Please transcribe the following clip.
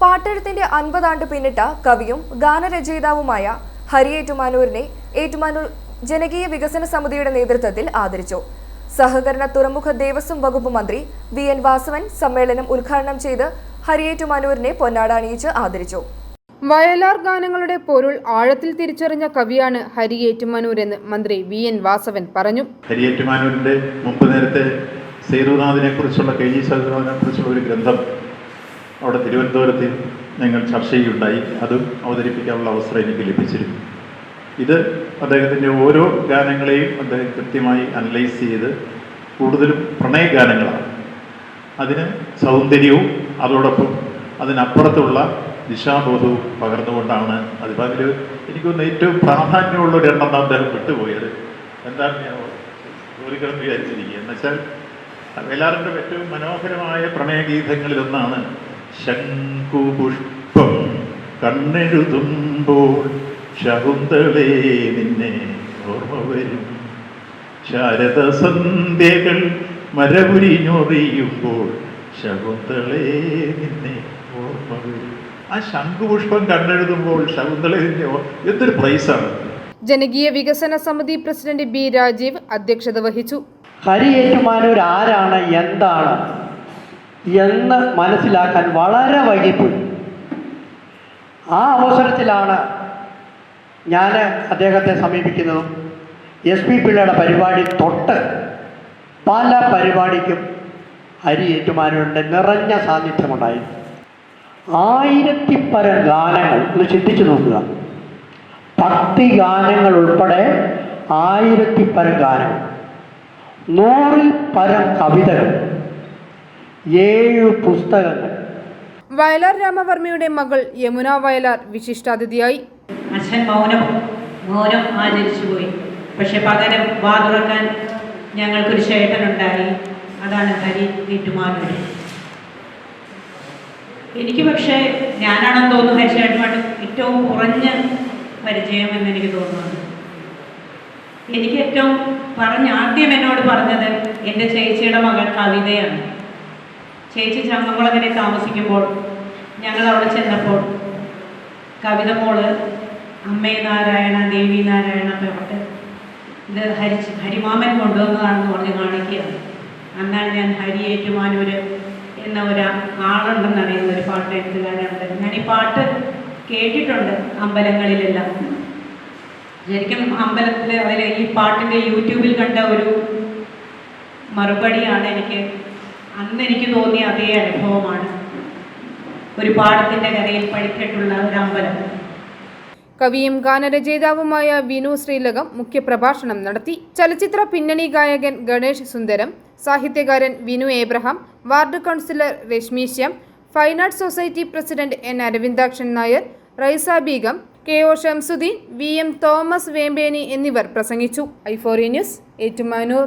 പാട്ടെഴുത്തിന്റെ 50 ആണ്ട് പിന്നിട്ട കവിയും ഗാനരചയിതാവുമായ ഹരി ഏറ്റുമാനൂരിനെ ഏറ്റുമാനൂർ ജനകീയ വികസന സമിതിയുടെ നേതൃത്വത്തിൽ ആദരിച്ചു. സഹകരണ തുറമുഖ ദേവസ്വം വകുപ്പ് മന്ത്രി വി.എൻ. വാസവൻ സമ്മേളനം ഉദ്ഘാടനം ചെയ്ത് ഹരി ഏറ്റുമാനൂരിനെ പൊന്നാട അണിയിച്ച് ആദരിച്ചു. വയലാർ ഗാനങ്ങളുടെ പൊരുൾ ആഴത്തിൽ തിരിച്ചറിഞ്ഞ കവിയാണ് ഹരി ഏറ്റുമാനൂർ എന്ന് മന്ത്രി വി.എൻ. വാസവൻ പറഞ്ഞു. ഹരി ഏറ്റുമാനൂരിന്റെ മുമ്പ് നേരത്തെ സേതുനാഥിനെ കുറിച്ചുള്ള KG സേതുനാഥിനെ കുറിച്ചുള്ള ഒരു ഗ്രന്ഥം അവിടെ തിരുവനന്തപുരത്ത് ഞങ്ങൾ ചർച്ച ചെയ്യുകയുണ്ടായി. അതും അവതരിപ്പിക്കാനുള്ള അവസരം എനിക്ക് ലഭിച്ചിരുന്നു. ഇത് അദ്ദേഹത്തിൻ്റെ ഓരോ ഗാനങ്ങളെയും അദ്ദേഹം കൃത്യമായി അനലൈസ് ചെയ്ത് കൂടുതലും പ്രണയഗാനങ്ങളാണ്. അതിന് സൗന്ദര്യവും അതോടൊപ്പം അതിനപ്പുറത്തുള്ള ദിശാബോധവും പകർന്നുകൊണ്ടാണ് അതിപ്പോൾ അതിൽ എനിക്കൊന്ന് ഏറ്റവും പ്രാധാന്യമുള്ള ഒരു എണ്ണം അദ്ദേഹം വിട്ടുപോയത്. എന്താണ് ഞാൻ ജോലിക്കണം വിചാരിച്ചിരിക്കുക എന്നുവെച്ചാൽ വയലാറിൻ്റെ ഏറ്റവും മനോഹരമായ പ്രണയഗീതങ്ങളിലൊന്നാണ് ശംഖുപുഷ്പം കണ്ണെഴുതുമ്പോൾ ശകുന്തളേ നിന്നെ ഓർമ്മ വരും, ശാരദ സന്ധ്യകൾ മരപുരിഞ്ഞൊറിയുമ്പോൾ ശകുന്തളേ നിന്നെ ഓർമ്മ വരും. ആ ശംഖുപുഷ്പം കണ്ണെഴുതുമ്പോൾ ശകുന്തളേ നിന്നെ എന്തൊരു പ്രൈസാണ്. ജനകീയ വികസന സമിതി പ്രസിഡന്റ് ബി. രാജീവ് അധ്യക്ഷത വഹിച്ചു. ഹരി ഏറ്റുമാനൂർ ആരാണ്, എന്താണ് എന്ന് മനസ്സിലാക്കാൻ വളരെ വൈകിപ്പോയി. ആ അവസരത്തിലാണ് ഞാൻ അദ്ദേഹത്തെ സമീപിക്കുന്നതും SP പിള്ളയുടെ പരിപാടി തൊട്ട് പല പരിപാടിക്കും ഹരി ഏറ്റുമാനൂരിൻ്റെ നിറഞ്ഞ സാന്നിധ്യമുണ്ടായി. 1000-പരം ഗാനങ്ങൾ ഒന്ന് ചിന്തിച്ചു നോക്കുക. ഭക്തി ഗാനങ്ങൾ ഉൾപ്പെടെ 1000-പരം ഗാനങ്ങൾ, 100-പരം കവിതകൾ, 7 പുസ്തകങ്ങൾ. വയലാർ രാമവർമ്മയുടെ മകൾ യമുന വയലാർ വിശിഷ്ടാതിഥിയായി. അച്ഛൻ മൗനം ആചരിച്ചു പോയി. പക്ഷെ പകരം വാ തുറക്കാൻ ഞങ്ങൾക്കൊരു ചേട്ടനുണ്ടായി. അതാണ് ഹരി ഏറ്റുമാനൂർ. എനിക്ക് പക്ഷേ ഞാനാണെന്ന് തോന്നുന്നു ഹരി ചേട്ടനുമായിട്ട് ഏറ്റവും കുറഞ്ഞ പരിചയമെന്ന് എനിക്ക് തോന്നുന്നത്. എനിക്ക് ഏറ്റവും ആദ്യം എന്നോട് പറഞ്ഞത് എൻ്റെ ചേച്ചിയുടെ മകൾ കവിതയാണ്. ചേച്ചി ചങ്ങംകുളങ്ങരെ താമസിക്കുമ്പോൾ ഞങ്ങൾ അവിടെ ചെന്നപ്പോൾ കവിത മോള് അമ്മേ നാരായണ ദേവി നാരായണ പറഞ്ഞിട്ട് ഇത് ഹരിമാമൻ കൊണ്ടുവന്നതാണെന്ന് പറഞ്ഞ് കാണിക്കുകയാണ്. അന്നാണ് ഞാൻ ഹരി ഏറ്റുമാനൂർ എന്ന ആളുണ്ടെന്നറിയുന്ന ഒരു പാട്ട് എഴുത്തുകാരുണ്ട്. ഞാൻ ഈ പാട്ട് കേട്ടിട്ടുണ്ട് അമ്പലങ്ങളിലെല്ലാം. ശരിക്കും അമ്പലത്തിൽ അതിൽ ഈ പാട്ടിൻ്റെ യൂട്യൂബിൽ കണ്ട ഒരു മറുപടിയാണ് അന്ന് എനിക്ക് തോന്നിയ അതേ അനുഭവമാണ്. ഒരു പാടത്തിൻ്റെ കരയിൽ പടിക്കെട്ടുള്ള ഒരു അമ്പലം. കവിയും ഗാനരചയിതാവുമായ വിനു ശ്രീലകം മുഖ്യപ്രഭാഷണം നടത്തി. ചലച്ചിത്ര പിന്നണി ഗായകൻ ഗണേഷ് സുന്ദരം, സാഹിത്യകാരൻ Vinu Abraham, ward councillor Rashmi Shyam, fine arts society president N. Aravindakshan Nair, Raisa Begum, KO Shamsuddin, VM Thomas Vembeni എന്നിവർ പ്രസംഗിച്ചു. i4 news Ettumanoor.